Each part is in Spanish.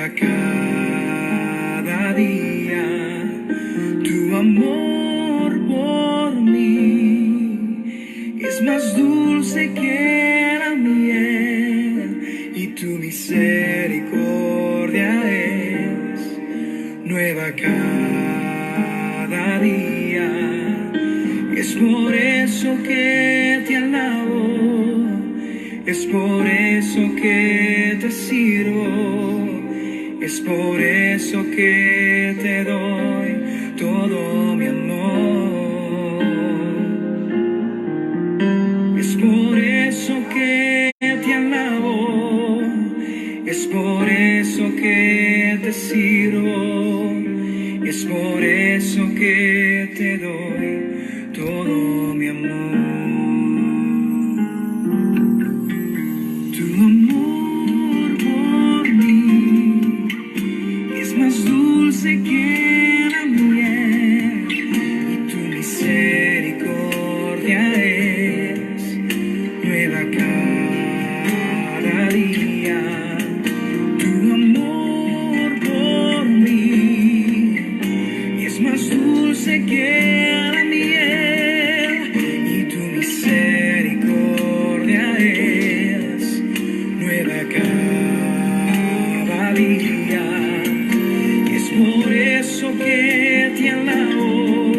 nueva cada día. Tu amor por mí es más dulce que la miel y tu misericordia es nueva cada día. Es por eso que te alabo, es por eso que te sirvo, es por eso que te doy todo mi amor. Es por eso que te alabo, es por eso que te sirvo, es por eso que te doy todo mi amor. Tu amor por mí es más dulce que la miel y tu misericordia es nueva cada día. Tu amor por mí es más dulce que la miel y tu misericordia es nueva cada día. Es por eso que te alabo,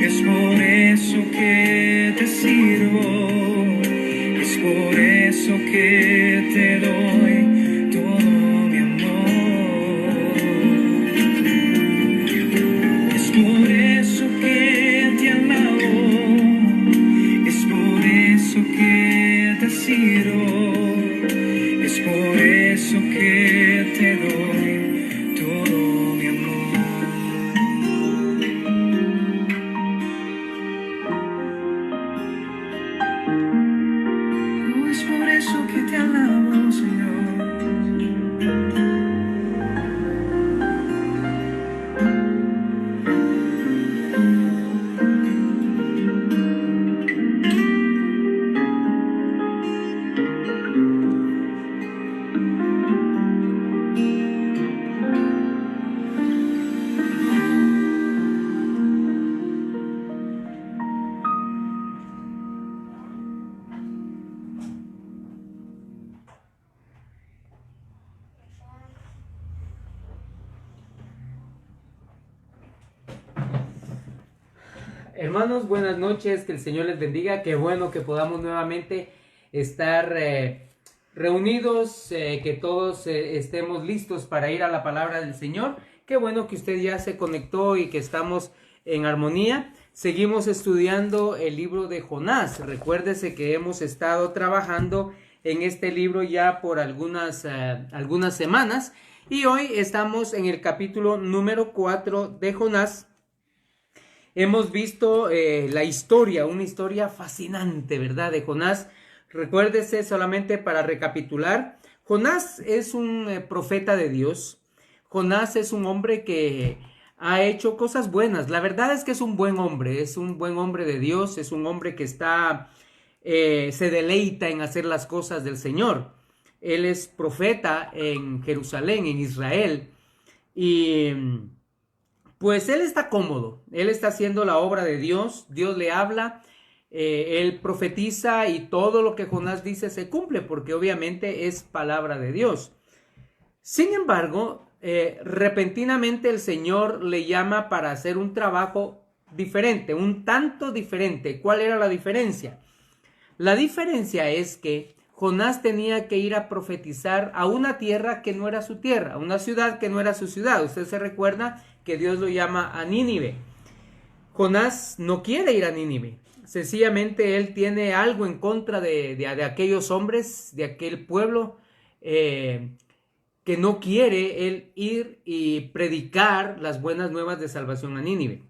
es por eso que te sirvo, es por eso que te doy todo mi amor. Es por eso que te alabo, es por eso que te sirvo, es por eso que te doy todo mi amor. Oh, es por eso que te alabo, Señor. Hermanos, buenas noches, que el Señor les bendiga. Qué bueno que podamos nuevamente estar reunidos, que todos estemos listos para ir a la palabra del Señor. Qué bueno que usted ya se conectó y que estamos en armonía. Seguimos estudiando el libro de Jonás. Recuérdese que hemos estado trabajando en este libro ya por algunas semanas y hoy estamos en el capítulo número 4 de Jonás. Hemos visto la historia, una historia fascinante, ¿verdad? De Jonás. Recuérdese, solamente para recapitular, Jonás es un profeta de Dios. Jonás es un hombre que ha hecho cosas buenas. La verdad es que es un buen hombre de Dios, es un hombre que se deleita en hacer las cosas del Señor. Él es profeta en Jerusalén, en Israel, y pues él está cómodo, él está haciendo la obra de Dios, Dios le habla, él profetiza y todo lo que Jonás dice se cumple porque obviamente es palabra de Dios. Sin embargo, repentinamente el Señor le llama para hacer un trabajo diferente, un tanto diferente. ¿Cuál era la diferencia? La diferencia es que Jonás tenía que ir a profetizar a una tierra que no era su tierra, a una ciudad que no era su ciudad. Usted se recuerda que Dios lo llama a Nínive. Jonás no quiere ir a Nínive. Sencillamente él tiene algo en contra de aquellos hombres, de aquel pueblo, que no quiere él ir y predicar las buenas nuevas de salvación a Nínive.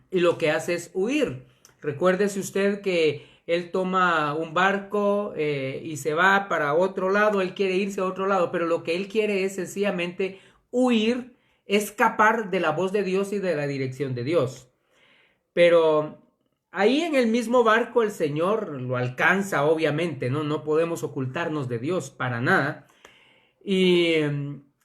Y lo que hace es huir. Recuérdese usted que él toma un barco y se va para otro lado, él quiere irse a otro lado, pero lo que él quiere es sencillamente huir, escapar de la voz de Dios y de la dirección de Dios. Pero ahí en el mismo barco el Señor lo alcanza, obviamente, no podemos ocultarnos de Dios para nada. Y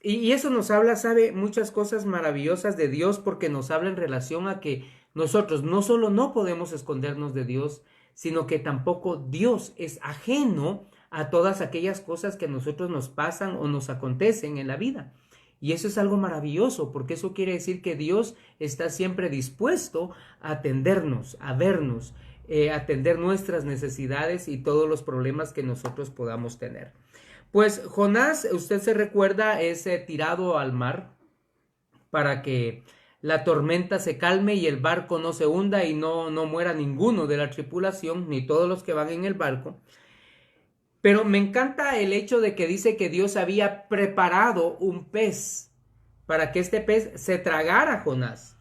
Y eso nos habla, sabe, muchas cosas maravillosas de Dios, porque nos habla en relación a que nosotros no solo no podemos escondernos de Dios, sino que tampoco Dios es ajeno a todas aquellas cosas que a nosotros nos pasan o nos acontecen en la vida. Y eso es algo maravilloso, porque eso quiere decir que Dios está siempre dispuesto a atendernos, a vernos, atender nuestras necesidades y todos los problemas que nosotros podamos tener. Pues Jonás, usted se recuerda, es tirado al mar para que la tormenta se calme y el barco no se hunda y no muera ninguno de la tripulación, ni todos los que van en el barco. Pero me encanta el hecho de que dice que Dios había preparado un pez para que este pez se tragara a Jonás.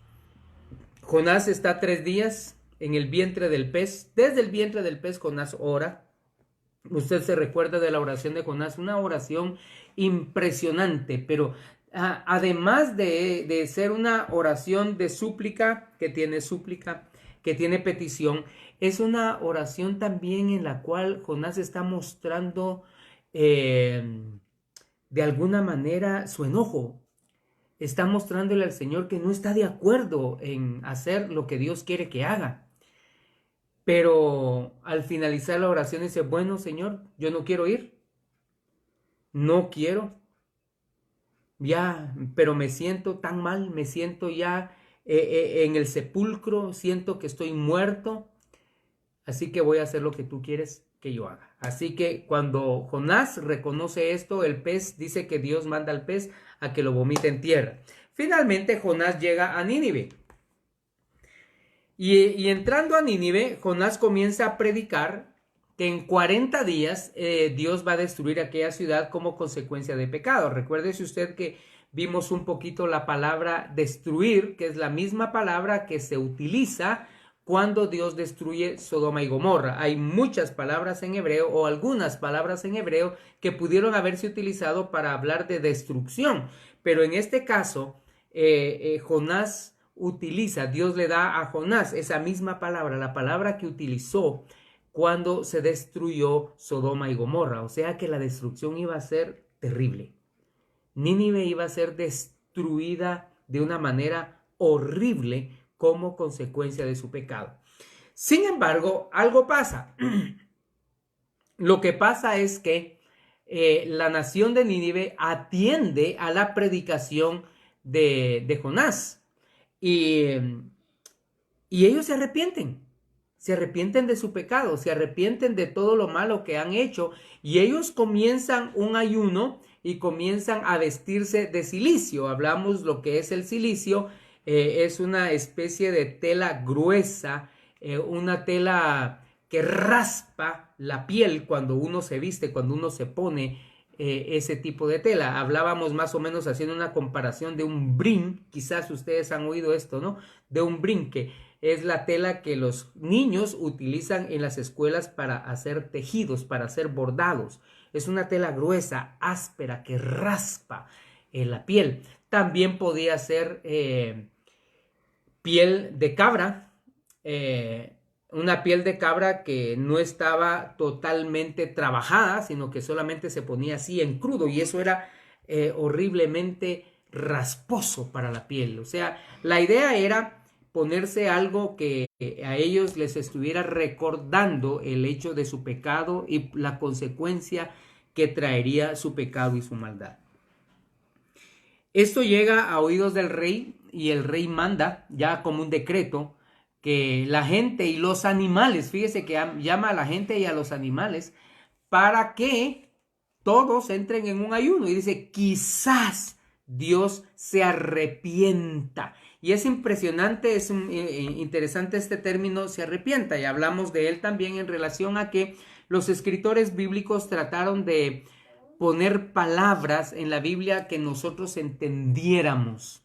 Jonás está 3 días en el vientre del pez. Desde el vientre del pez Jonás ora. Usted se recuerda de la oración de Jonás, una oración impresionante, pero además de ser una oración de súplica, que tiene petición, es una oración también en la cual Jonás está mostrando de alguna manera su enojo. Está mostrándole al Señor que no está de acuerdo en hacer lo que Dios quiere que haga. Pero al finalizar la oración dice, bueno, Señor, yo no quiero ir. No quiero. Ya, pero me siento tan mal, me siento ya en el sepulcro, siento que estoy muerto. Así que voy a hacer lo que tú quieres que yo haga. Así que cuando Jonás reconoce esto, el pez dice que Dios manda al pez a que lo vomite en tierra. Finalmente Jonás llega a Nínive. Y entrando a Nínive, Jonás comienza a predicar que en 40 días Dios va a destruir aquella ciudad como consecuencia de pecado. Recuérdese usted que vimos un poquito la palabra destruir, que es la misma palabra que se utiliza cuando Dios destruye Sodoma y Gomorra. Hay muchas palabras en hebreo o algunas palabras en hebreo que pudieron haberse utilizado para hablar de destrucción. Pero en este caso, Jonás utiliza, Dios le da a Jonás esa misma palabra, la palabra que utilizó cuando se destruyó Sodoma y Gomorra. O sea que la destrucción iba a ser terrible. Nínive iba a ser destruida de una manera horrible como consecuencia de su pecado. Sin embargo, algo pasa. Lo que pasa es que la nación de Nínive atiende a la predicación de Jonás. Y ellos se arrepienten de su pecado, se arrepienten de todo lo malo que han hecho y ellos comienzan un ayuno y comienzan a vestirse de cilicio. Hablamos lo que es el cilicio, es una especie de tela gruesa, una tela que raspa la piel cuando uno se viste, cuando uno se pone ese tipo de tela. Hablábamos más o menos haciendo una comparación de un brin, quizás ustedes han oído esto, ¿no? De un brin, que es la tela que los niños utilizan en las escuelas para hacer tejidos, para hacer bordados. Es una tela gruesa, áspera, que raspa la piel. También podía ser piel de cabra, una piel de cabra que no estaba totalmente trabajada, sino que solamente se ponía así en crudo y eso era horriblemente rasposo para la piel. O sea, la idea era ponerse algo que a ellos les estuviera recordando el hecho de su pecado y la consecuencia que traería su pecado y su maldad. Esto llega a oídos del rey y el rey manda ya como un decreto que la gente y los animales, fíjese que llama a la gente y a los animales para que todos entren en un ayuno. Y dice, quizás Dios se arrepienta. Y es impresionante, es interesante este término, se arrepienta. Y hablamos de él también en relación a que los escritores bíblicos trataron de poner palabras en la Biblia que nosotros entendiéramos.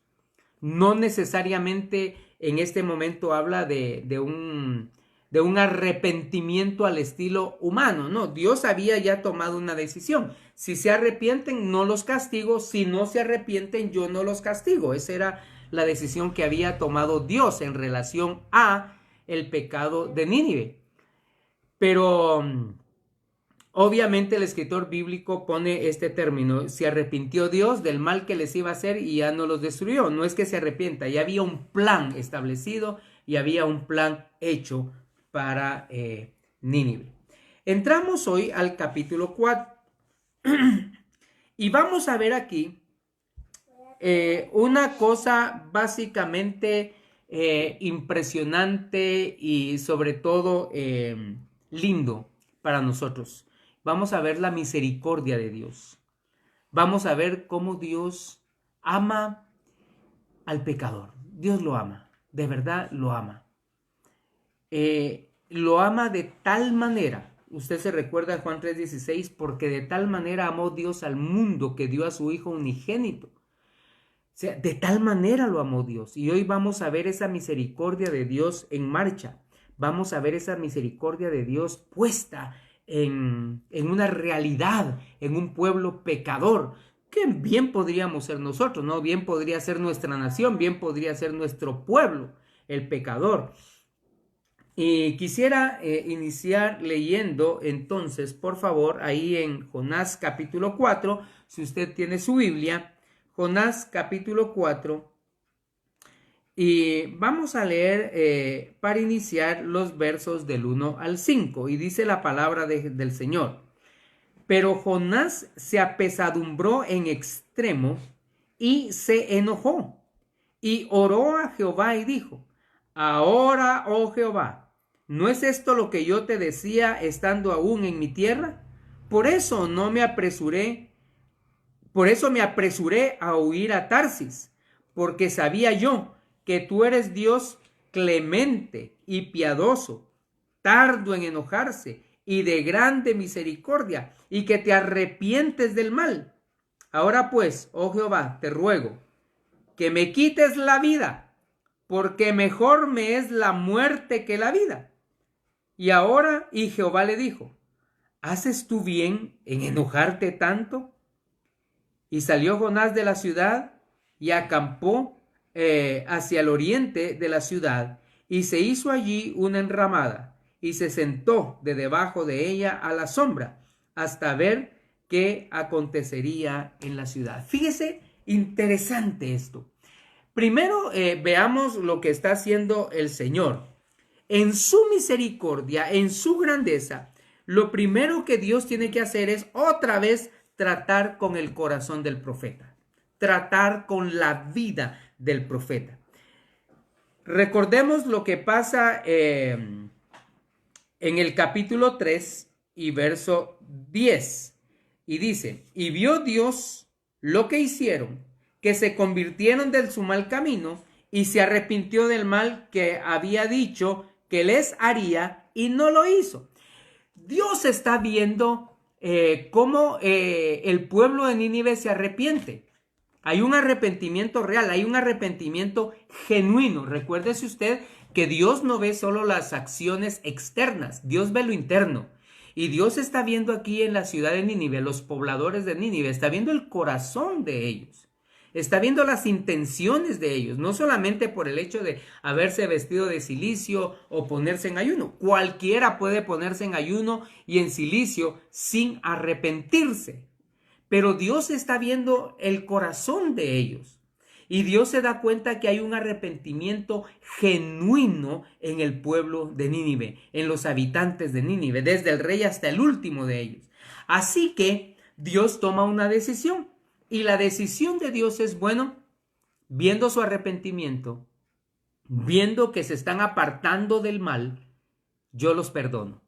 No necesariamente en este momento habla de un arrepentimiento al estilo humano. No, Dios había ya tomado una decisión. Si se arrepienten, no los castigo. Si no se arrepienten, yo no los castigo. Esa era la decisión que había tomado Dios en relación a el pecado de Nínive. Pero Obviamente el escritor bíblico pone este término: se arrepintió Dios del mal que les iba a hacer y ya no los destruyó. No es que se arrepienta, ya había un plan establecido y había un plan hecho para Nínive. Entramos hoy al capítulo 4 y vamos a ver aquí una cosa básicamente impresionante y sobre todo lindo para nosotros. Vamos a ver la misericordia de Dios. Vamos a ver cómo Dios ama al pecador. Dios lo ama, de verdad lo ama. Lo ama de tal manera, usted se recuerda de Juan 3:16, porque de tal manera amó Dios al mundo que dio a su Hijo unigénito. O sea, de tal manera lo amó Dios. Y hoy vamos a ver esa misericordia de Dios en marcha. Vamos a ver esa misericordia de Dios puesta en una realidad, en un pueblo pecador, que bien podríamos ser nosotros, ¿no? Bien podría ser nuestra nación, bien podría ser nuestro pueblo, el pecador. Y quisiera iniciar leyendo entonces, por favor, ahí en Jonás capítulo 4, si usted tiene su Biblia, Jonás capítulo 4, y vamos a leer para iniciar los versos del 1 al 5, y dice la palabra del Señor. Pero Jonás se apesadumbró en extremo y se enojó, y oró a Jehová y dijo: ahora, oh Jehová, ¿no es esto lo que yo te decía estando aún en mi tierra? Por eso me apresuré a huir a Tarsis, porque sabía yo que tú eres Dios clemente y piadoso, tardo en enojarse y de grande misericordia, y que te arrepientes del mal. Ahora pues, oh Jehová, te ruego que me quites la vida, porque mejor me es la muerte que la vida. Y Jehová le dijo: ¿haces tú bien en enojarte tanto? Y salió Jonás de la ciudad y acampó hacia el oriente de la ciudad, y se hizo allí una enramada, y se sentó de debajo de ella a la sombra, hasta ver qué acontecería en la ciudad. Fíjese, interesante esto. Primero veamos lo que está haciendo el Señor. En su misericordia, en su grandeza, lo primero que Dios tiene que hacer es otra vez tratar con el corazón del profeta, tratar con la vida del profeta. Recordemos lo que pasa en el capítulo 3 y verso 10. Y dice: y vio Dios lo que hicieron, que se convirtieron de su mal camino, y se arrepintió del mal que había dicho que les haría, y no lo hizo. Dios está viendo cómo el pueblo de Nínive se arrepiente. Hay un arrepentimiento real, hay un arrepentimiento genuino. Recuérdese usted que Dios no ve solo las acciones externas, Dios ve lo interno. Y Dios está viendo aquí en la ciudad de Nínive, los pobladores de Nínive, está viendo el corazón de ellos. Está viendo las intenciones de ellos, no solamente por el hecho de haberse vestido de cilicio o ponerse en ayuno. Cualquiera puede ponerse en ayuno y en cilicio sin arrepentirse. Pero Dios está viendo el corazón de ellos. Y Dios se da cuenta que hay un arrepentimiento genuino en el pueblo de Nínive, en los habitantes de Nínive, desde el rey hasta el último de ellos. Así que Dios toma una decisión. Y la decisión de Dios es, bueno, viendo su arrepentimiento, viendo que se están apartando del mal, yo los perdono.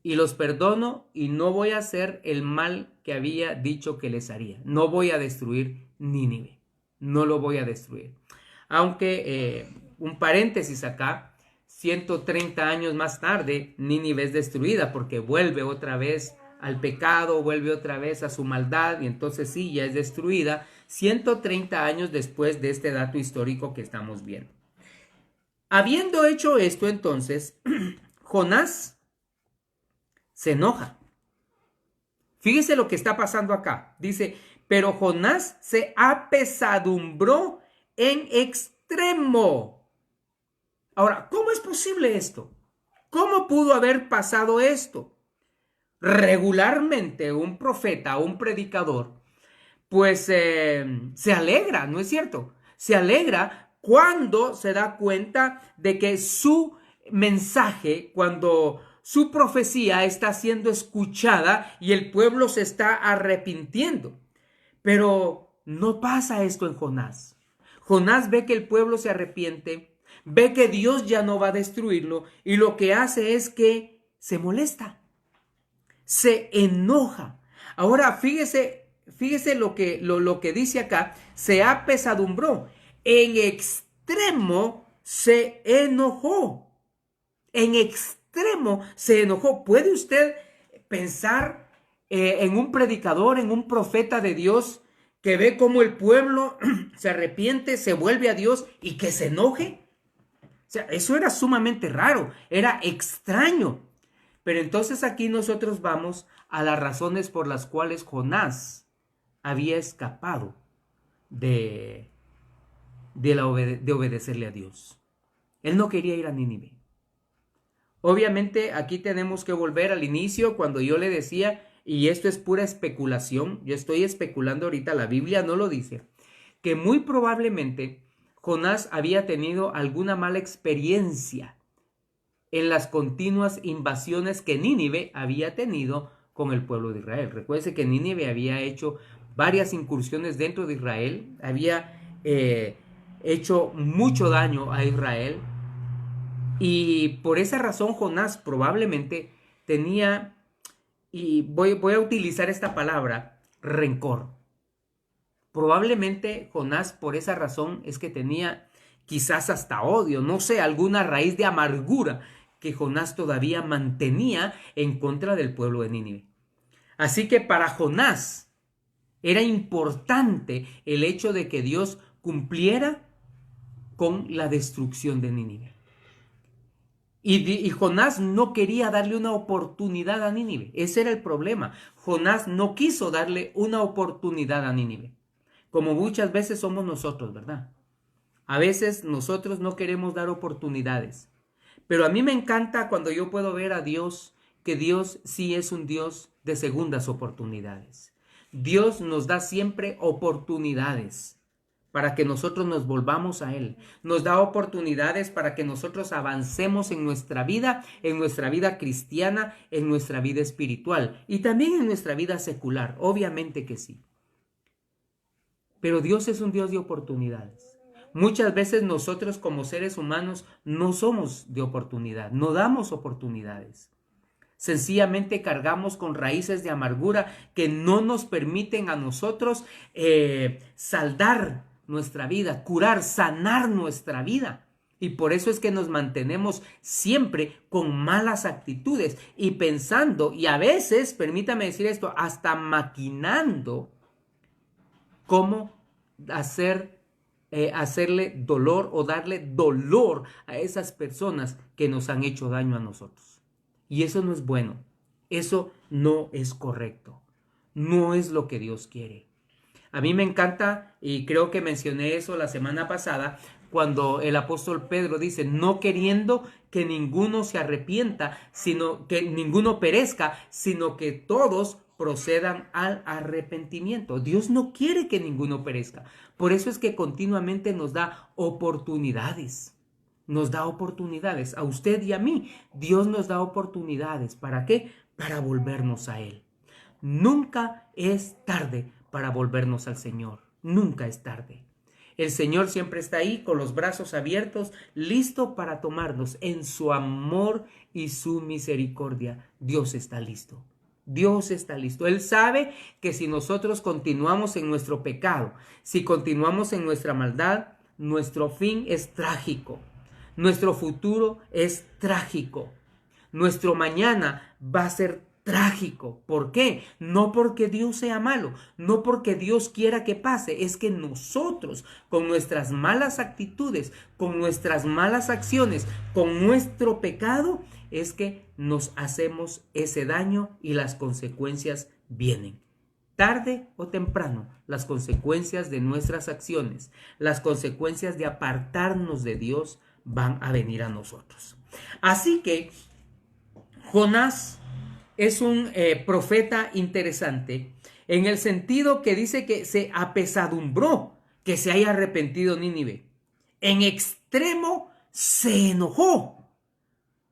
Y los perdono y no voy a hacer el mal que había dicho que les haría. No voy a destruir Nínive. No lo voy a destruir. Aunque, un paréntesis acá, 130 años más tarde, Nínive es destruida porque vuelve otra vez al pecado, vuelve otra vez a su maldad, y entonces sí, ya es destruida 130 años después de este dato histórico que estamos viendo. Habiendo hecho esto, entonces, Jonás se enoja. Fíjese lo que está pasando acá. Dice: pero Jonás se apesadumbró en extremo. Ahora, ¿cómo es posible esto? ¿Cómo pudo haber pasado esto? regularmente un profeta, un predicador, pues se alegra, ¿no es cierto? Se alegra cuando se da cuenta de que su mensaje, cuando su profecía está siendo escuchada y el pueblo se está arrepintiendo. Pero no pasa esto en Jonás. Jonás ve que el pueblo se arrepiente, ve que Dios ya no va a destruirlo y lo que hace es que se molesta, se enoja. Ahora fíjese lo que dice acá, se apesadumbró, en extremo se enojó, en extremo se enojó. ¿Puede usted pensar en un predicador, en un profeta de Dios que ve cómo el pueblo se arrepiente, se vuelve a Dios y que se enoje? O sea, eso era sumamente raro, era extraño. Pero entonces aquí nosotros vamos a las razones por las cuales Jonás había escapado de obedecerle a Dios. Él no quería ir a Nínive. Obviamente aquí tenemos que volver al inicio cuando yo le decía, y esto es pura especulación, yo estoy especulando ahorita, la Biblia no lo dice, que muy probablemente Jonás había tenido alguna mala experiencia en las continuas invasiones que Nínive había tenido con el pueblo de Israel. Recuerde que Nínive había hecho varias incursiones dentro de Israel, había hecho mucho daño a Israel, y por esa razón Jonás probablemente tenía, y voy a utilizar esta palabra, rencor. Probablemente Jonás por esa razón es que tenía quizás hasta odio, no sé, alguna raíz de amargura que Jonás todavía mantenía en contra del pueblo de Nínive. Así que para Jonás era importante el hecho de que Dios cumpliera con la destrucción de Nínive. Y Jonás no quería darle una oportunidad a Nínive. Ese era el problema. Jonás no quiso darle una oportunidad a Nínive. Como muchas veces somos nosotros, ¿verdad? A veces nosotros no queremos dar oportunidades. Pero a mí me encanta cuando yo puedo ver a Dios, que Dios sí es un Dios de segundas oportunidades. Dios nos da siempre oportunidades para que nosotros nos volvamos a Él. Nos da oportunidades para que nosotros avancemos en nuestra vida cristiana, en nuestra vida espiritual y también en nuestra vida secular. Obviamente que sí. Pero Dios es un Dios de oportunidades. Muchas veces nosotros como seres humanos no somos de oportunidad, no damos oportunidades. Sencillamente cargamos con raíces de amargura que no nos permiten a nosotros saldar nuestra vida, curar, sanar nuestra vida. Y por eso es que nos mantenemos siempre con malas actitudes y pensando, y a veces, permítame decir esto, hasta maquinando cómo hacerle dolor o darle dolor a esas personas que nos han hecho daño a nosotros. Y eso no es bueno, eso no es correcto, no es lo que Dios quiere. A mí me encanta, y creo que mencioné eso la semana pasada, cuando el apóstol Pedro dice, no queriendo que ninguno se arrepienta, sino que ninguno perezca, sino que todos procedan al arrepentimiento. Dios no quiere que ninguno perezca. Por eso es que continuamente nos da oportunidades. Nos da oportunidades. A usted y a mí, Dios nos da oportunidades. ¿Para qué? Para volvernos a Él. Nunca es tarde para volvernos al Señor. Nunca es tarde. El Señor siempre está ahí con los brazos abiertos, listo para tomarnos en su amor y su misericordia. Dios está listo. Dios está listo. Él sabe que si nosotros continuamos en nuestro pecado, si continuamos en nuestra maldad, nuestro fin es trágico. Nuestro futuro es trágico. Nuestro mañana va a ser trágico. ¿Por qué? No porque Dios sea malo, no porque Dios quiera que pase, es que nosotros con nuestras malas actitudes, con nuestras malas acciones, con nuestro pecado, es que nos hacemos ese daño y las consecuencias vienen. Tarde o temprano, las consecuencias de nuestras acciones, las consecuencias de apartarnos de Dios van a venir a nosotros. Así que Jonás es un profeta interesante en el sentido que dice que se apesadumbró que se haya arrepentido Nínive. En extremo se enojó. O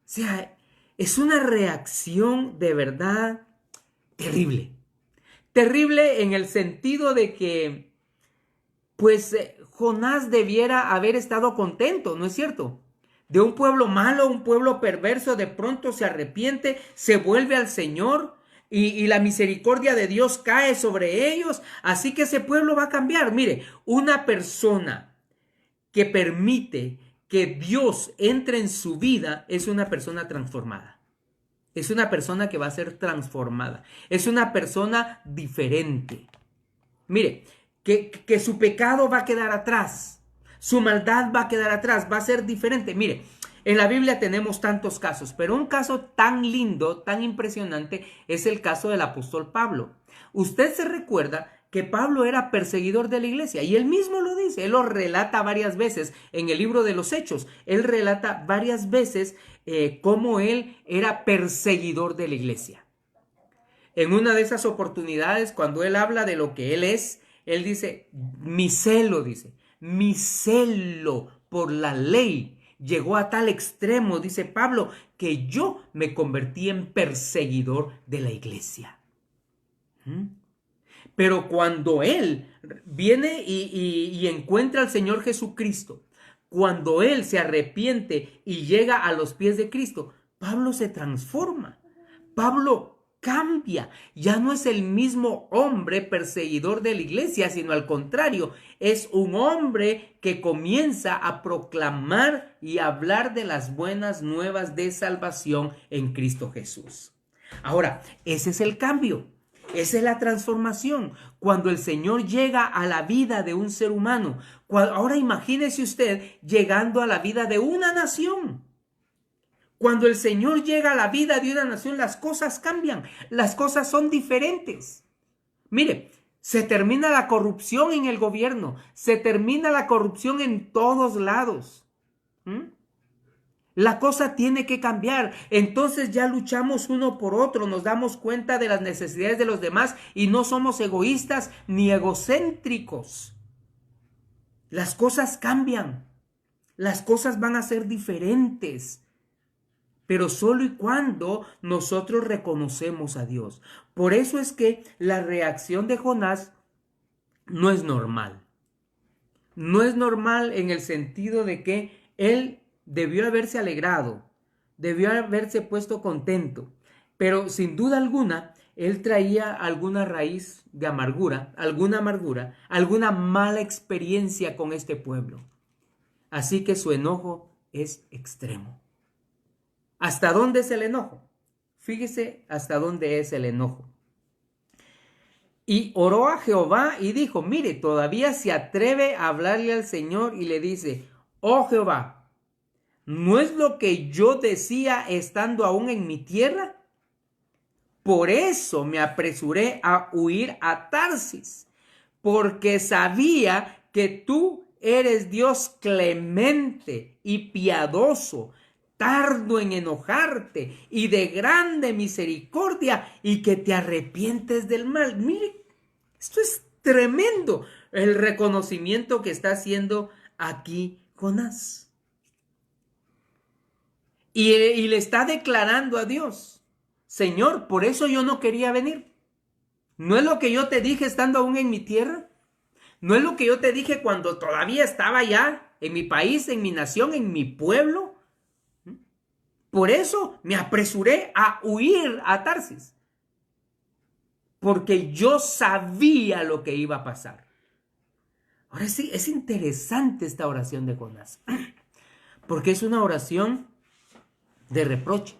sea, es una reacción de verdad terrible. Terrible en el sentido de que, pues, Jonás debiera haber estado contento, ¿no es cierto? De un pueblo malo, un pueblo perverso, de pronto se arrepiente, se vuelve al Señor y la misericordia de Dios cae sobre ellos. Así que ese pueblo va a cambiar. Mire, una persona que permite que Dios entre en su vida es una persona transformada. Es una persona que va a ser transformada. Es una persona diferente. Mire, que su pecado va a quedar atrás. Su maldad va a quedar atrás. Va a ser diferente. Mire, en la Biblia tenemos tantos casos, pero un caso tan lindo, tan impresionante, es el caso del apóstol Pablo. Usted se recuerda que Pablo era perseguidor de la iglesia y él mismo lo dice, él lo relata varias veces en el libro de los Hechos. Él relata varias veces cómo él era perseguidor de la iglesia. En una de esas oportunidades, cuando él habla de lo que él es, él dice, mi celo por la ley llegó a tal extremo, dice Pablo, que yo me convertí en perseguidor de la iglesia. Pero cuando él viene y encuentra al Señor Jesucristo, cuando él se arrepiente y llega a los pies de Cristo, Pablo se transforma. Pablo cambia. Ya no es el mismo hombre perseguidor de la iglesia, sino al contrario, es un hombre que comienza a proclamar y hablar de las buenas nuevas de salvación en Cristo Jesús. Ahora, ese es el cambio. Esa es la transformación, cuando el Señor llega a la vida de un ser humano. Ahora imagínese usted llegando a la vida de una nación. Cuando el Señor llega a la vida de una nación, las cosas cambian, las cosas son diferentes. Mire, se termina la corrupción en el gobierno, se termina la corrupción en todos lados. La cosa tiene que cambiar. Entonces ya luchamos uno por otro, nos damos cuenta de las necesidades de los demás y no somos egoístas ni egocéntricos. Las cosas cambian. Las cosas van a ser diferentes. Pero solo y cuando nosotros reconocemos a Dios. Por eso es que la reacción de Jonás no es normal. No es normal en el sentido de que él debió haberse alegrado, debió haberse puesto contento, pero sin duda alguna, él traía alguna raíz de amargura, alguna mala experiencia con este pueblo. Así que su enojo es extremo. ¿Hasta dónde es el enojo? Fíjese hasta dónde es el enojo. Y oró a Jehová y dijo, mire, todavía se atreve a hablarle al Señor y le dice, oh Jehová, ¿no es lo que yo decía estando aún en mi tierra? Por eso me apresuré a huir a Tarsis, porque sabía que tú eres Dios clemente y piadoso, tardo en enojarte y de grande misericordia, y que te arrepientes del mal. Mire, esto es tremendo, el reconocimiento que está haciendo aquí Jonás. Y le está declarando a Dios, Señor, por eso yo no quería venir. ¿No es lo que yo te dije estando aún en mi tierra? ¿No es lo que yo te dije cuando todavía estaba allá, en mi país, en mi nación, en mi pueblo? Por eso me apresuré a huir a Tarsis. Porque yo sabía lo que iba a pasar. Ahora sí, es interesante esta oración de Jonás. Porque es una oración de reproche.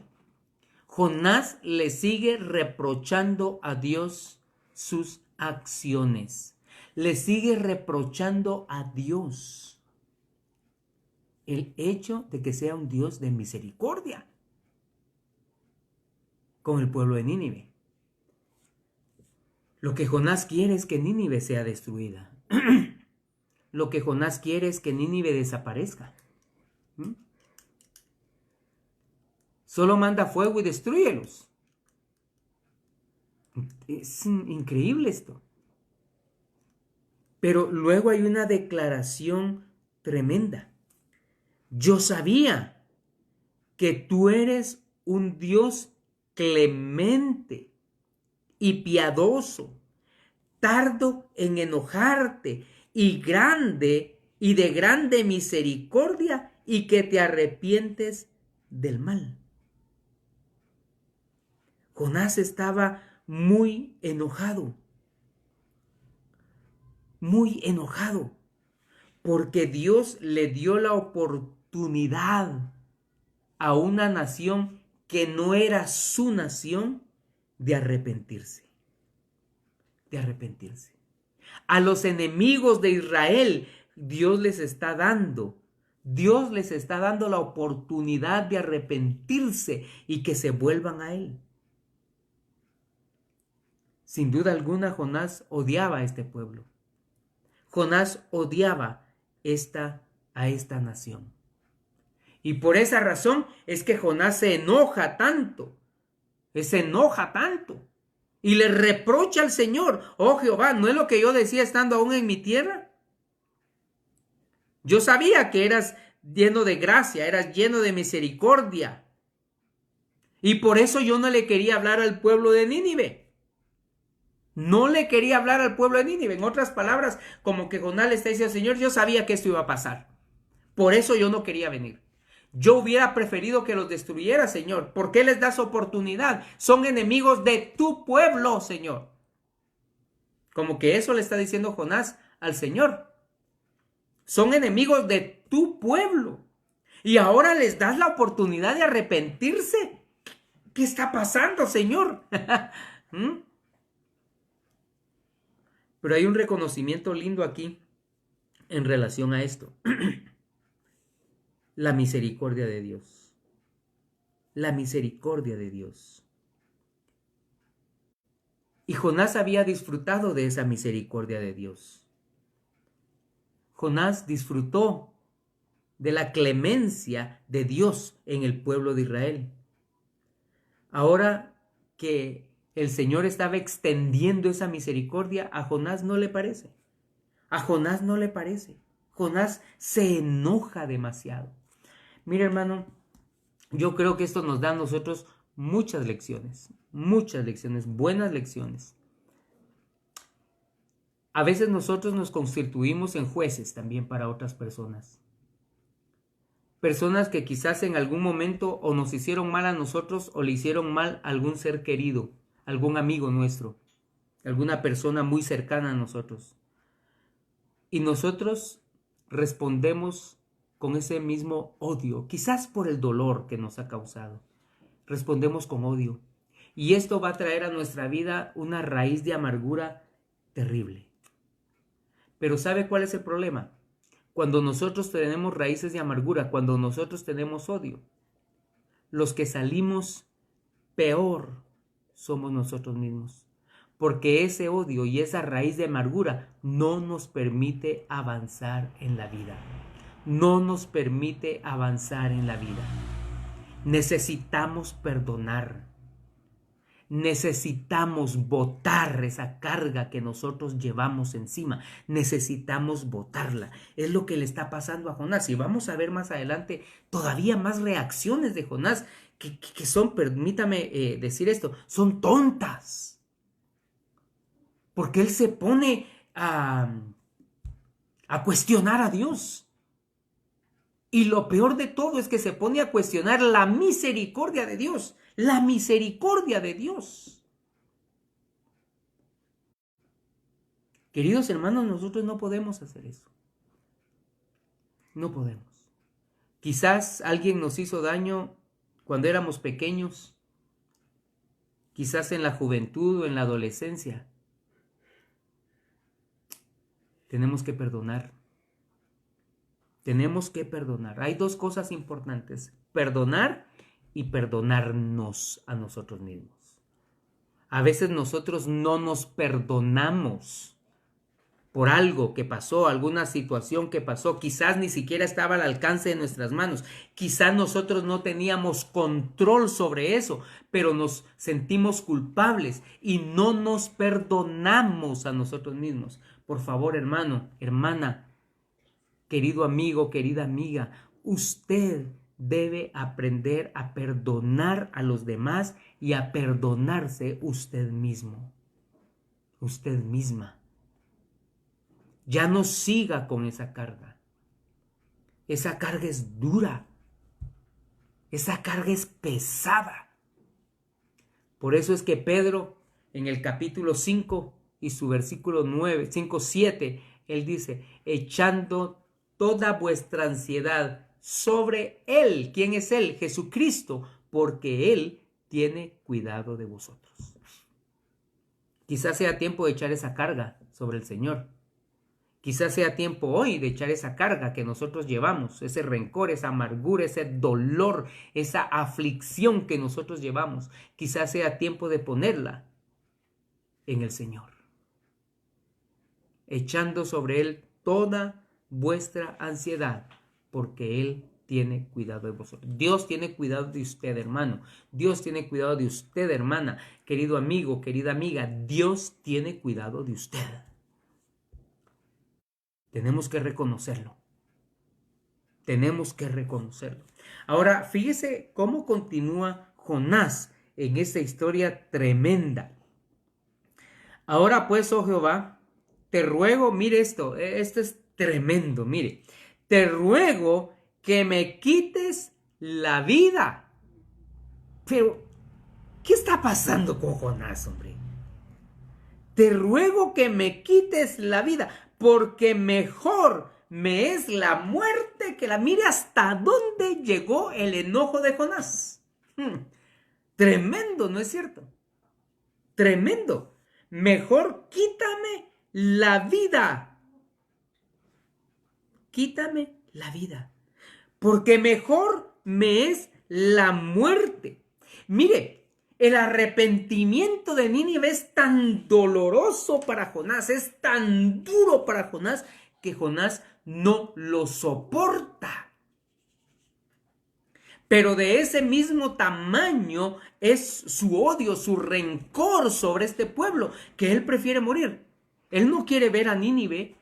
Jonás le sigue reprochando a Dios sus acciones. Le sigue reprochando a Dios el hecho de que sea un Dios de misericordia con el pueblo de Nínive. Lo que Jonás quiere es que Nínive sea destruida. Lo que Jonás quiere es que Nínive desaparezca. Solo manda fuego y destrúyelos. Es increíble esto. Pero luego hay una declaración tremenda. Yo sabía que tú eres un Dios clemente y piadoso, tardo en enojarte y grande y de grande misericordia y que te arrepientes del mal. Jonás estaba muy enojado, porque Dios le dio la oportunidad a una nación que no era su nación de arrepentirse. A los enemigos de Israel, Dios les está dando la oportunidad de arrepentirse y que se vuelvan a Él. Sin duda alguna, Jonás odiaba a este pueblo. Jonás odiaba a esta nación. Y por esa razón es que Jonás se enoja tanto. Y le reprocha al Señor: oh Jehová, ¿no es lo que yo decía estando aún en mi tierra? Yo sabía que eras lleno de gracia, eras lleno de misericordia. Y por eso yo no le quería hablar al pueblo de Nínive. No le quería hablar al pueblo de Nínive. En otras palabras, como que Jonás le está diciendo: Señor, yo sabía que esto iba a pasar. Por eso yo no quería venir. Yo hubiera preferido que los destruyera, Señor. ¿Por qué les das oportunidad? Son enemigos de tu pueblo, Señor. Como que eso le está diciendo Jonás al Señor. Son enemigos de tu pueblo. Y ahora les das la oportunidad de arrepentirse. ¿Qué está pasando, Señor? Pero hay un reconocimiento lindo aquí en relación a esto. La misericordia de Dios. La misericordia de Dios. Y Jonás había disfrutado de esa misericordia de Dios. Jonás disfrutó de la clemencia de Dios en el pueblo de Israel. Ahora que el Señor estaba extendiendo esa misericordia, a Jonás no le parece. Jonás se enoja demasiado. Mira, hermano, yo creo que esto nos da a nosotros muchas lecciones, buenas lecciones. A veces nosotros nos constituimos en jueces también para otras personas. Personas que quizás en algún momento o nos hicieron mal a nosotros o le hicieron mal a algún ser querido, algún amigo nuestro, alguna persona muy cercana a nosotros. Y nosotros respondemos con ese mismo odio, quizás por el dolor que nos ha causado. Respondemos con odio. Y esto va a traer a nuestra vida una raíz de amargura terrible. Pero ¿sabe cuál es el problema? Cuando nosotros tenemos raíces de amargura, cuando nosotros tenemos odio, los que salimos peor somos nosotros mismos. Porque ese odio y esa raíz de amargura no nos permite avanzar en la vida. Necesitamos perdonar. Necesitamos botar esa carga que nosotros llevamos encima. Necesitamos botarla. Es lo que le está pasando a Jonás. Y vamos a ver más adelante todavía más reacciones de Jonás que son, permítame decir esto, son tontas. Porque él se pone a cuestionar a Dios. Y lo peor de todo es que se pone a cuestionar la misericordia de Dios. La misericordia de Dios. Queridos hermanos, nosotros no podemos hacer eso. No podemos. Quizás alguien nos hizo daño cuando éramos pequeños. Quizás en la juventud o en la adolescencia. Tenemos que perdonar. Hay dos cosas importantes: perdonar y perdonarnos a nosotros mismos. A veces nosotros no nos perdonamos por algo que pasó, alguna situación que pasó, quizás ni siquiera estaba al alcance de nuestras manos, quizás nosotros no teníamos control sobre eso, pero nos sentimos culpables y no nos perdonamos a nosotros mismos. Por favor, hermano, hermana, querido amigo, querida amiga, usted debe aprender a perdonar a los demás y a perdonarse usted mismo, usted misma. Ya no siga con esa carga. Esa carga es dura. Esa carga es pesada. Por eso es que Pedro, en el capítulo 5 y su versículo 9, 5, 7, él dice, echando toda vuestra ansiedad sobre Él. ¿Quién es Él? Jesucristo, porque Él tiene cuidado de vosotros. Quizás sea tiempo de echar esa carga sobre el Señor. Quizás sea tiempo hoy de echar esa carga que nosotros llevamos, ese rencor, esa amargura, ese dolor, esa aflicción que nosotros llevamos. Quizás sea tiempo de ponerla en el Señor, echando sobre Él toda vuestra ansiedad, porque Él tiene cuidado de vosotros. Dios tiene cuidado de usted, hermano. Dios tiene cuidado de usted, hermana. Querido amigo, querida amiga, Dios tiene cuidado de usted. Tenemos que reconocerlo. Tenemos que reconocerlo. Ahora, fíjese cómo continúa Jonás en esta historia tremenda. Ahora pues, oh Jehová, te ruego, mire esto es tremendo, mire. Te ruego que me quites la vida. Pero, ¿qué está pasando con Jonás, hombre? Te ruego que me quites la vida, porque mejor me es la muerte que la... Mire hasta dónde llegó el enojo de Jonás. Tremendo, ¿no es cierto? Tremendo. Mejor quítame la vida. Quítame la vida, porque mejor me es la muerte. Mire, el arrepentimiento de Nínive es tan doloroso para Jonás, es tan duro para Jonás, que Jonás no lo soporta. Pero de ese mismo tamaño es su odio, su rencor sobre este pueblo, que él prefiere morir. Él no quiere ver a Nínive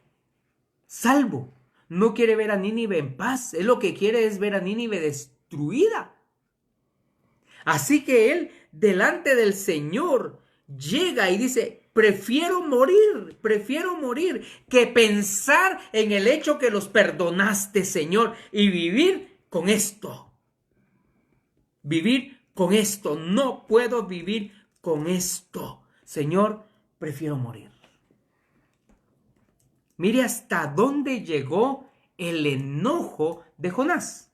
salvo, no quiere ver a Nínive en paz, él lo que quiere es ver a Nínive destruida. Así que él, delante del Señor, llega y dice, prefiero morir que pensar en el hecho que los perdonaste, Señor, y vivir con esto. Vivir con esto, no puedo vivir con esto. Señor, prefiero morir. Mire hasta dónde llegó el enojo de Jonás.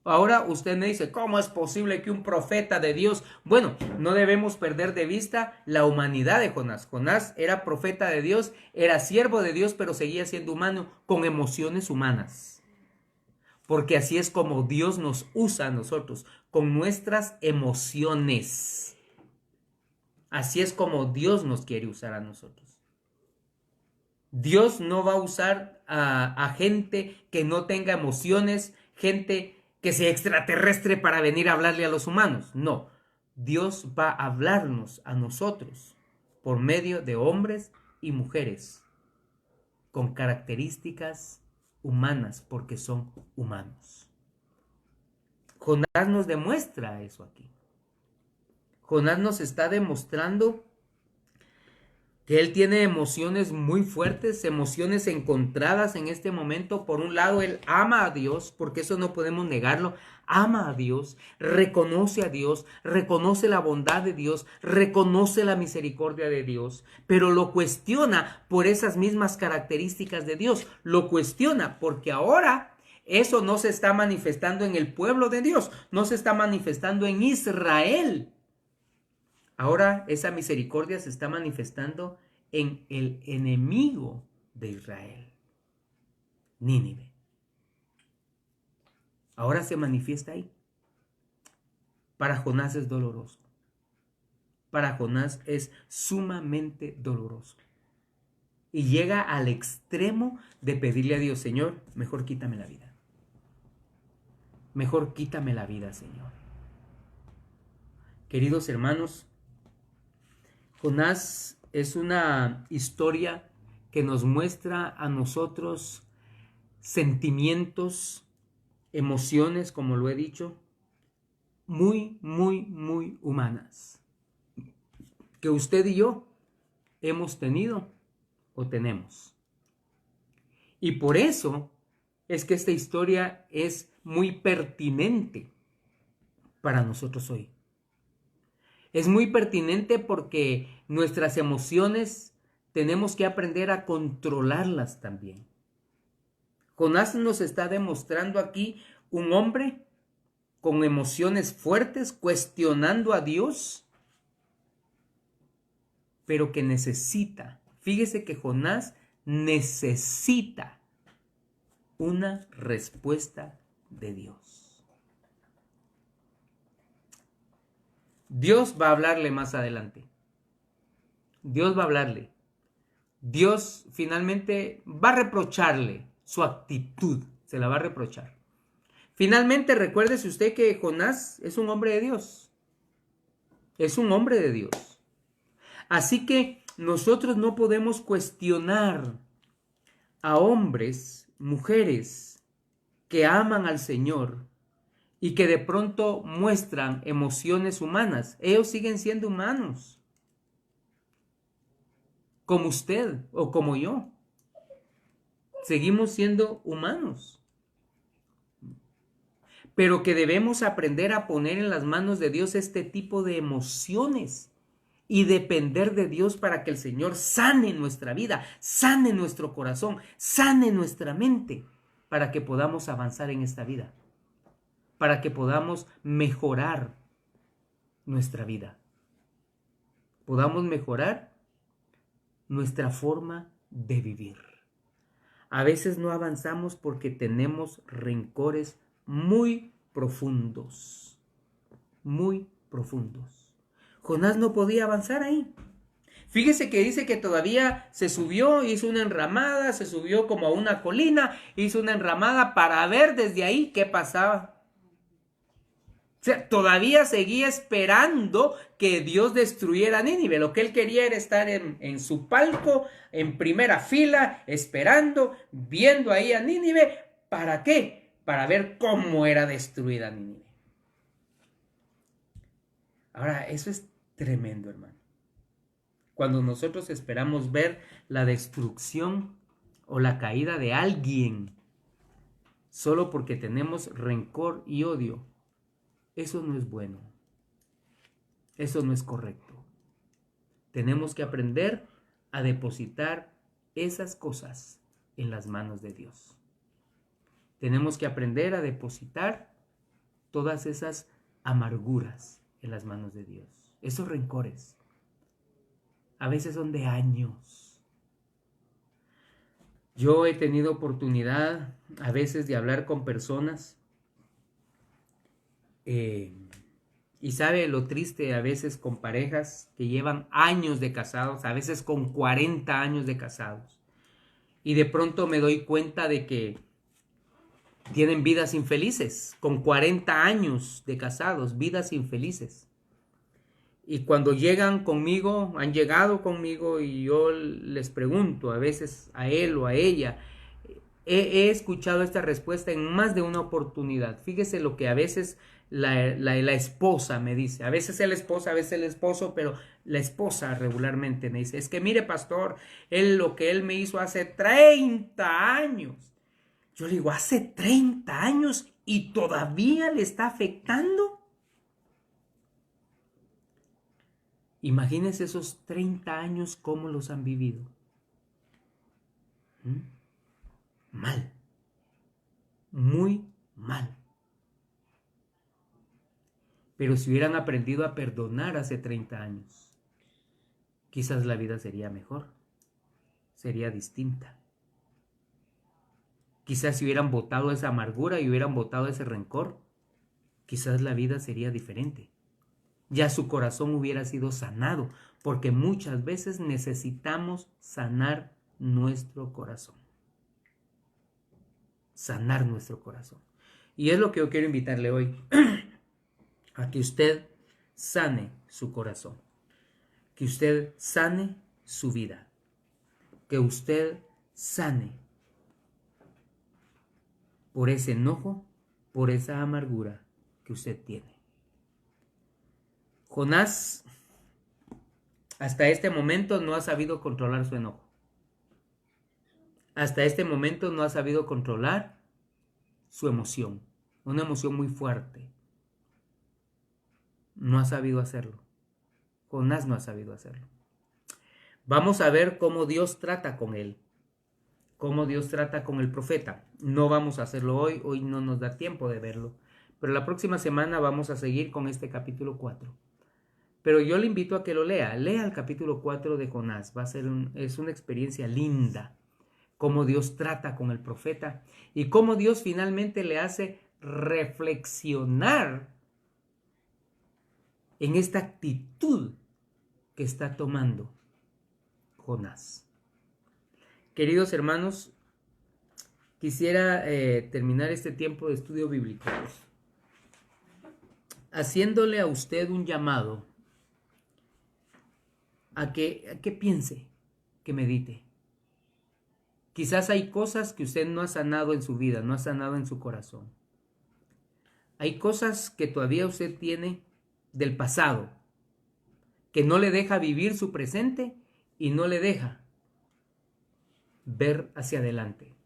Ahora usted me dice, ¿cómo es posible que un profeta de Dios? Bueno, no debemos perder de vista la humanidad de Jonás. Jonás era profeta de Dios, era siervo de Dios, pero seguía siendo humano, con emociones humanas. Porque así es como Dios nos usa a nosotros, con nuestras emociones. Así es como Dios nos quiere usar a nosotros. Dios no va a usar a gente que no tenga emociones, gente que sea extraterrestre para venir a hablarle a los humanos. No, Dios va a hablarnos a nosotros por medio de hombres y mujeres con características humanas, porque son humanos. Jonás nos demuestra eso aquí. Jonás nos está demostrando que él tiene emociones muy fuertes, emociones encontradas en este momento. Por un lado, él ama a Dios, porque eso no podemos negarlo. Ama a Dios, reconoce la bondad de Dios, reconoce la misericordia de Dios, pero lo cuestiona por esas mismas características de Dios. Lo cuestiona porque ahora eso no se está manifestando en el pueblo de Dios, no se está manifestando en Israel. Ahora esa misericordia se está manifestando en el enemigo de Israel, Nínive. Ahora se manifiesta ahí. Para Jonás es doloroso. Para Jonás es sumamente doloroso. y llega al extremo de pedirle a Dios, Señor, mejor quítame la vida. Mejor quítame la vida, Señor. Queridos hermanos, Jonás es una historia que nos muestra a nosotros sentimientos, emociones, como lo he dicho, muy, muy, muy humanas, que usted y yo hemos tenido o tenemos. Y por eso es que esta historia es muy pertinente para nosotros hoy. Es muy pertinente porque nuestras emociones tenemos que aprender a controlarlas también. Jonás nos está demostrando aquí un hombre con emociones fuertes, cuestionando a Dios, pero que necesita. Fíjese que Jonás necesita una respuesta de Dios. Dios va a hablarle más adelante. Dios va a hablarle. Dios finalmente va a reprocharle su actitud. Se la va a reprochar. Finalmente, recuérdese usted que Jonás es un hombre de Dios. Es un hombre de Dios. Así que nosotros no podemos cuestionar a hombres, mujeres que aman al Señor y que de pronto muestran emociones humanas. Ellos siguen siendo humanos, como usted o como yo. Seguimos siendo humanos, pero que debemos aprender a poner en las manos de Dios este tipo de emociones y depender de Dios para que el Señor sane nuestra vida, sane nuestro corazón, sane nuestra mente, para que podamos avanzar en esta vida, para que podamos mejorar nuestra vida, podamos mejorar nuestra forma de vivir. A veces no avanzamos porque tenemos rencores muy profundos, muy profundos. Jonás no podía avanzar ahí. Fíjese que dice que todavía se subió, hizo una enramada, se subió como a una colina, hizo una enramada para ver desde ahí qué pasaba. O sea, todavía seguía esperando que Dios destruyera Nínive. Lo que él quería era estar en su palco, en primera fila, esperando, viendo ahí a Nínive. ¿Para qué? Para ver cómo era destruida Nínive. Ahora, eso es tremendo, hermano. Cuando nosotros esperamos ver la destrucción o la caída de alguien solo porque tenemos rencor y odio, eso no es bueno. Eso no es correcto. Tenemos que aprender a depositar esas cosas en las manos de Dios. Tenemos que aprender a depositar todas esas amarguras en las manos de Dios. Esos rencores a veces son de años. Yo he tenido oportunidad a veces de hablar con personas y sabe lo triste a veces con parejas que llevan años de casados, a veces con 40 años de casados, y de pronto me doy cuenta de que tienen vidas infelices, con 40 años de casados, vidas infelices. Y cuando llegan conmigo, han llegado conmigo y yo les pregunto a veces a él o a ella, he escuchado esta respuesta en más de una oportunidad. Fíjese lo que a veces la esposa me dice, a veces el esposo, a veces el esposo, pero la esposa regularmente me dice, es que mire pastor, lo que él me hizo hace 30 años. Yo le digo, ¿hace 30 años y todavía le está afectando? Imagínense esos 30 años, cómo los han vivido. Mal. Muy mal. Pero si hubieran aprendido a perdonar hace 30 años, quizás la vida sería mejor. Sería distinta. Quizás si hubieran botado esa amargura y hubieran botado ese rencor, quizás la vida sería diferente. Ya su corazón hubiera sido sanado, porque muchas veces necesitamos sanar nuestro corazón. Sanar nuestro corazón. Y es lo que yo quiero invitarle hoy, a que usted sane su corazón, que usted sane su vida, que usted sane por ese enojo, por esa amargura que usted tiene. Jonás hasta este momento no ha sabido controlar su enojo. Hasta este momento no ha sabido controlar su emoción, una emoción muy fuerte. No ha sabido hacerlo. Jonás no ha sabido hacerlo. Vamos a ver cómo Dios trata con él, cómo Dios trata con el profeta. No vamos a hacerlo hoy no nos da tiempo de verlo, pero la próxima semana vamos a seguir con este capítulo 4. Pero yo le invito a que lo lea el capítulo 4 de Jonás. Es una experiencia linda, cómo Dios trata con el profeta y cómo Dios finalmente le hace reflexionar en esta actitud que está tomando Jonás. Queridos hermanos, quisiera terminar este tiempo de estudio bíblico haciéndole a usted un llamado a que piense, que medite. Quizás hay cosas que usted no ha sanado en su vida, no ha sanado en su corazón. Hay cosas que todavía usted tiene del pasado, que no le deja vivir su presente y no le deja ver hacia adelante.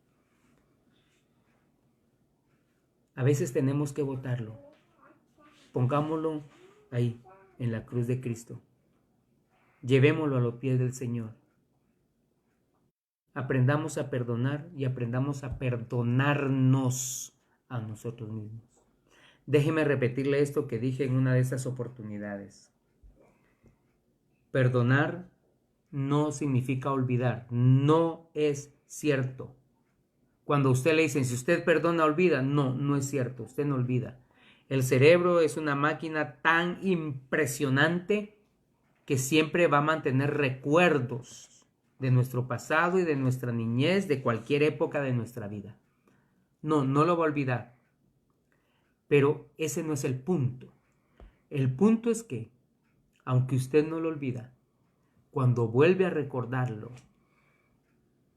A veces tenemos que botarlo. Pongámoslo ahí, en la cruz de Cristo. Llevémoslo a los pies del Señor. Aprendamos a perdonar y aprendamos a perdonarnos a nosotros mismos. Déjeme repetirle esto que dije en una de esas oportunidades. Perdonar no significa olvidar. No es cierto. Cuando a usted le dicen, si usted perdona, olvida. No, no es cierto. Usted no olvida. El cerebro es una máquina tan impresionante que siempre va a mantener recuerdos de nuestro pasado y de nuestra niñez, de cualquier época de nuestra vida. No lo va a olvidar. Pero ese no es el punto. El punto es que, aunque usted no lo olvida, cuando vuelve a recordarlo,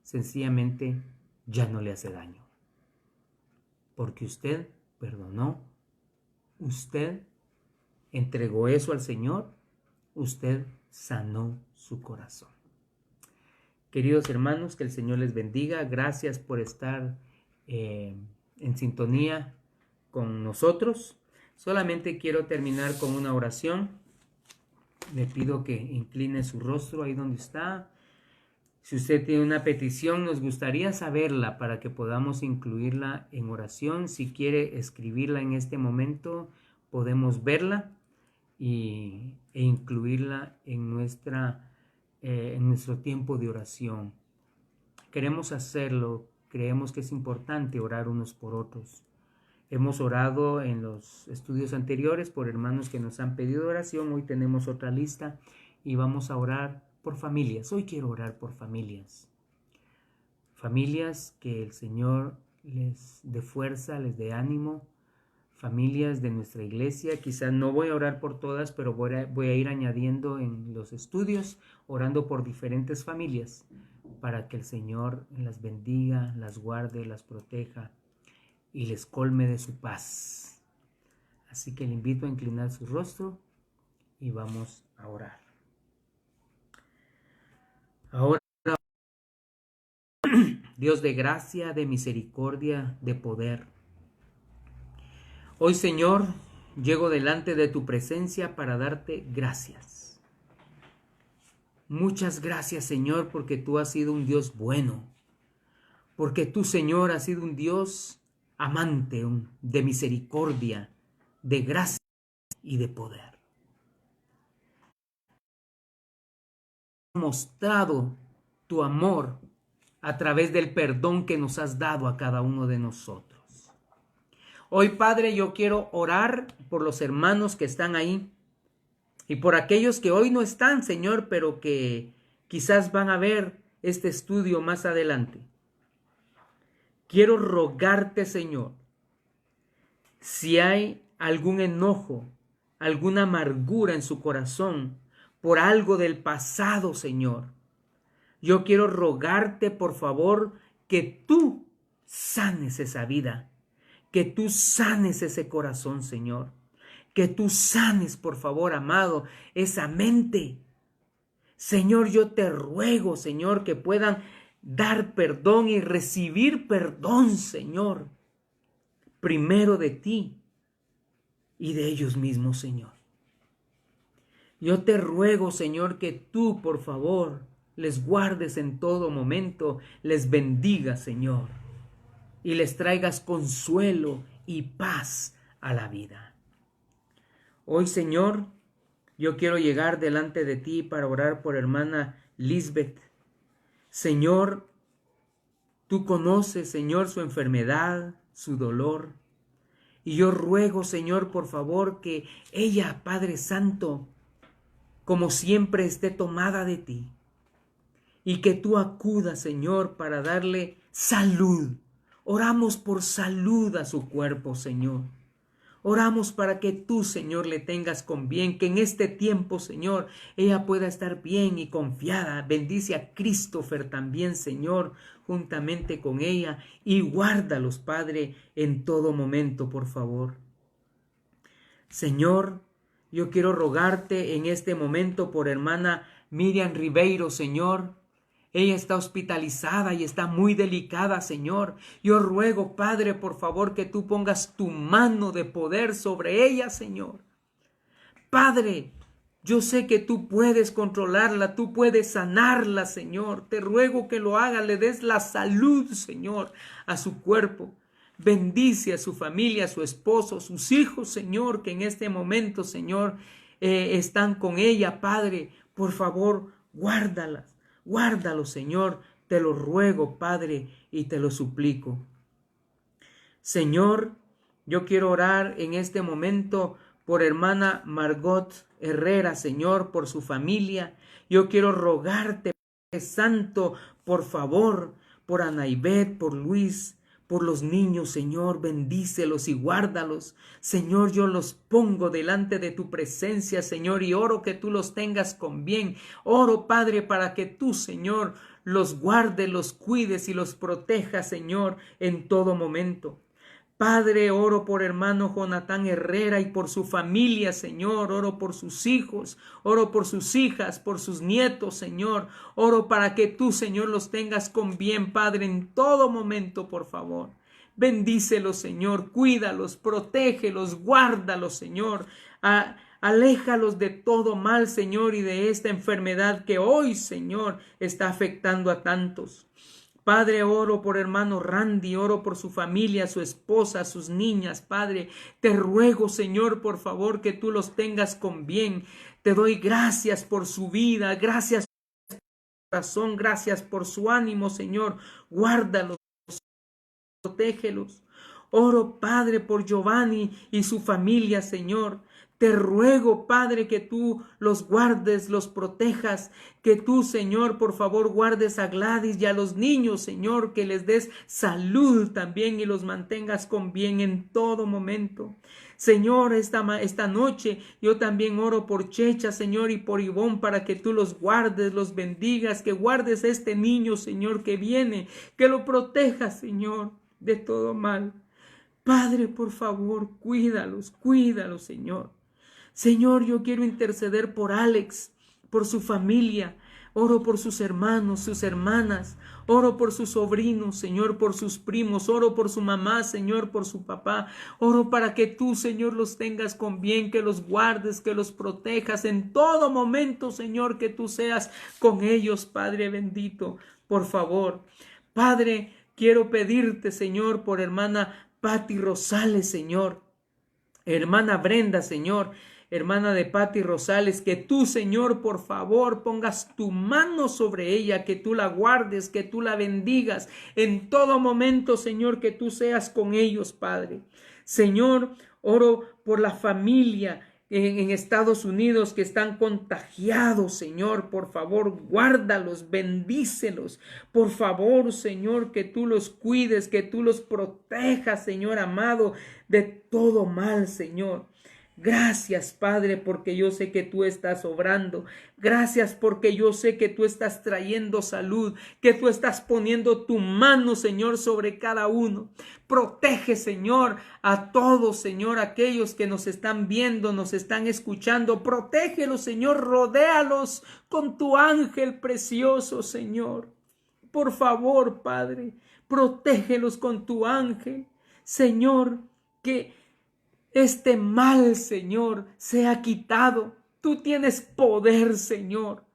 sencillamente ya no le hace daño. Porque usted perdonó, usted entregó eso al Señor, usted sanó su corazón. Queridos hermanos, que el Señor les bendiga. Gracias por estar en sintonía con nosotros. Solamente quiero terminar con una oración. Le pido que incline su rostro ahí donde está. Si usted tiene una petición, nos gustaría saberla para que podamos incluirla en oración. Si quiere escribirla en este momento, podemos verla e incluirla en nuestro tiempo de oración. Queremos hacerlo. Creemos que es importante orar unos por otros. Hemos orado en los estudios anteriores por hermanos que nos han pedido oración. Hoy tenemos otra lista y vamos a orar por familias. Hoy quiero orar por familias. Familias que el Señor les dé fuerza, les dé ánimo. Familias de nuestra iglesia. Quizás no voy a orar por todas, pero voy a ir añadiendo en los estudios, orando por diferentes familias, para que el Señor las bendiga, las guarde, las proteja y les colme de su paz. Así que le invito a inclinar su rostro y vamos a orar. Ahora, Dios de gracia, de misericordia, de poder, hoy, Señor, llego delante de tu presencia para darte gracias. Muchas gracias, Señor, porque tú has sido un Dios bueno, porque tú, Señor, has sido un Dios amante, de misericordia, de gracia y de poder. Has mostrado tu amor a través del perdón que nos has dado a cada uno de nosotros. Hoy, Padre, yo quiero orar por los hermanos que están ahí y por aquellos que hoy no están, Señor, pero que quizás van a ver este estudio más adelante, quiero rogarte, Señor, si hay algún enojo, alguna amargura en su corazón por algo del pasado, Señor, yo quiero rogarte, por favor, que tú sanes esa vida, que tú sanes ese corazón, Señor, que tú sanes, por favor, amado, esa mente. Señor, yo te ruego, Señor, que puedan dar perdón y recibir perdón, Señor, primero de ti y de ellos mismos, Señor. Yo te ruego, Señor, que tú, por favor, les guardes en todo momento, les bendigas, Señor, y les traigas consuelo y paz a la vida. Hoy, Señor, yo quiero llegar delante de ti para orar por hermana Lisbeth. Señor, tú conoces, Señor, su enfermedad, su dolor. Y yo ruego, Señor, por favor, que ella, Padre Santo, como siempre, esté tomada de ti. Y que tú acudas, Señor, para darle salud. Oramos por salud a su cuerpo, Señor. Oramos para que tú, Señor, le tengas con bien, que en este tiempo, Señor, ella pueda estar bien y confiada. Bendice a Christopher también, Señor, juntamente con ella, y guárdalos, Padre, en todo momento, por favor. Señor, yo quiero rogarte en este momento por hermana Miriam Ribeiro, Señor. Ella está hospitalizada y está muy delicada, Señor. Yo ruego, Padre, por favor, que tú pongas tu mano de poder sobre ella, Señor. Padre, yo sé que tú puedes controlarla, tú puedes sanarla, Señor. Te ruego que lo hagas, le des la salud, Señor, a su cuerpo. Bendice a su familia, a su esposo, sus hijos, Señor, que en este momento, Señor, están con ella, Padre. Por favor, guárdalas. Guárdalo, Señor, te lo ruego, Padre, y te lo suplico. Señor, yo quiero orar en este momento por hermana Margot Herrera, Señor, por su familia. Yo quiero rogarte, Padre Santo, por favor, por Anaibet, por Luis, por los niños, Señor, bendícelos y guárdalos. Señor, yo los pongo delante de tu presencia, Señor, y oro que tú los tengas con bien. Oro, Padre, para que tú, Señor, los guardes, los cuides y los protejas, Señor, en todo momento. Padre, oro por hermano Jonathan Herrera y por su familia, Señor. Oro por sus hijos, oro por sus hijas, por sus nietos, Señor. Oro para que tú, Señor, los tengas con bien, Padre, en todo momento, por favor. Bendícelos, Señor, cuídalos, protégelos, guárdalos, Señor. Aléjalos de todo mal, Señor, y de esta enfermedad que hoy, Señor, está afectando a tantos. Padre, oro por hermano Randy, oro por su familia, su esposa, sus niñas. Padre, te ruego, Señor, por favor, que tú los tengas con bien. Te doy gracias por su vida, gracias por su corazón, gracias por su ánimo, Señor. Guárdalos, protégelos. Oro, Padre, por Giovanni y su familia, Señor. Te ruego, Padre, que tú los guardes, los protejas, que tú, Señor, por favor, guardes a Gladys y a los niños, Señor, que les des salud también y los mantengas con bien en todo momento. Señor, esta noche yo también oro por Checha, Señor, y por Ivonne para que tú los guardes, los bendigas, que guardes a este niño, Señor, que viene, que lo protejas, Señor, de todo mal. Padre, por favor, cuídalos, Señor. Señor, yo quiero interceder por Alex, por su familia. Oro por sus hermanos, sus hermanas. Oro por sus sobrinos, Señor, por sus primos. Oro por su mamá, Señor, por su papá. Oro para que tú, Señor, los tengas con bien, que los guardes, que los protejas en todo momento, Señor, que tú seas con ellos, Padre bendito. Por favor, Padre, quiero pedirte, Señor, por hermana Patti Rosales, Señor. Hermana Brenda, Señor. Hermana de Patti Rosales, que tú, Señor, por favor, pongas tu mano sobre ella, que tú la guardes, que tú la bendigas en todo momento, Señor, que tú seas con ellos, Padre. Señor, oro por la familia en Estados Unidos que están contagiados, Señor, por favor, guárdalos, bendícelos. Por favor, Señor, que tú los cuides, que tú los protejas, Señor amado, de todo mal, Señor. Gracias, Padre, porque yo sé que tú estás obrando. Gracias porque yo sé que tú estás trayendo salud, que tú estás poniendo tu mano, Señor, sobre cada uno. Protege, Señor, a todos, Señor, aquellos que nos están viendo, nos están escuchando. Protégelos, Señor, rodéalos con tu ángel precioso, Señor. Por favor, Padre, protégelos con tu ángel. Señor, que este mal, Señor, sea quitado. Tú tienes poder, Señor.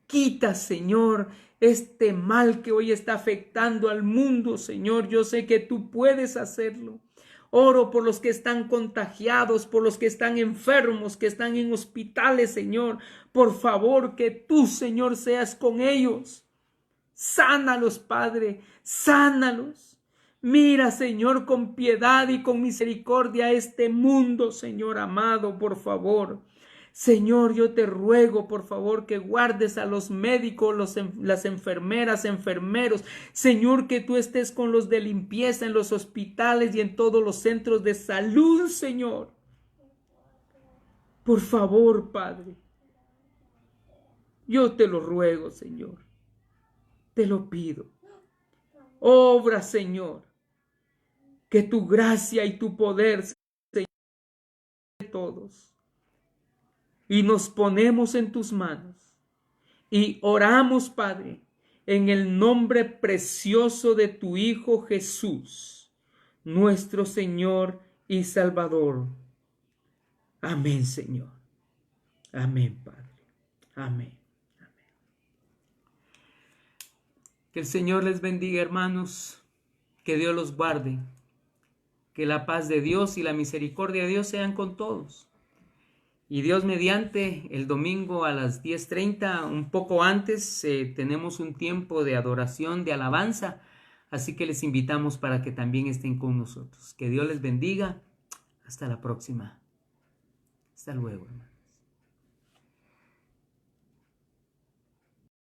Quita, Señor, este mal que hoy está afectando al mundo, Señor. Yo sé que tú puedes hacerlo. Oro por los que están contagiados, por los que están enfermos, que están en hospitales, Señor. Por favor, que tú, Señor, seas con ellos. Sánalos, Padre, sánalos. Mira, Señor, con piedad y con misericordia a este mundo, Señor amado, por favor. Señor, yo te ruego, por favor, que guardes a los médicos, las enfermeras, enfermeros. Señor, que tú estés con los de limpieza en los hospitales y en todos los centros de salud, Señor. Por favor, Padre. Yo te lo ruego, Señor. Te lo pido. Obra, Señor. Que tu gracia y tu poder, Señor, de todos. Y nos ponemos en tus manos. Y oramos, Padre, en el nombre precioso de tu Hijo Jesús, nuestro Señor y Salvador. Amén, Señor. Amén, Padre. Amén. Amén. Que el Señor les bendiga, hermanos. Que Dios los guarde. Que la paz de Dios y la misericordia de Dios sean con todos. Y Dios mediante, el domingo a las 10:30, un poco antes, tenemos un tiempo de adoración, de alabanza. Así que les invitamos para que también estén con nosotros. Que Dios les bendiga. Hasta la próxima. Hasta luego, hermano.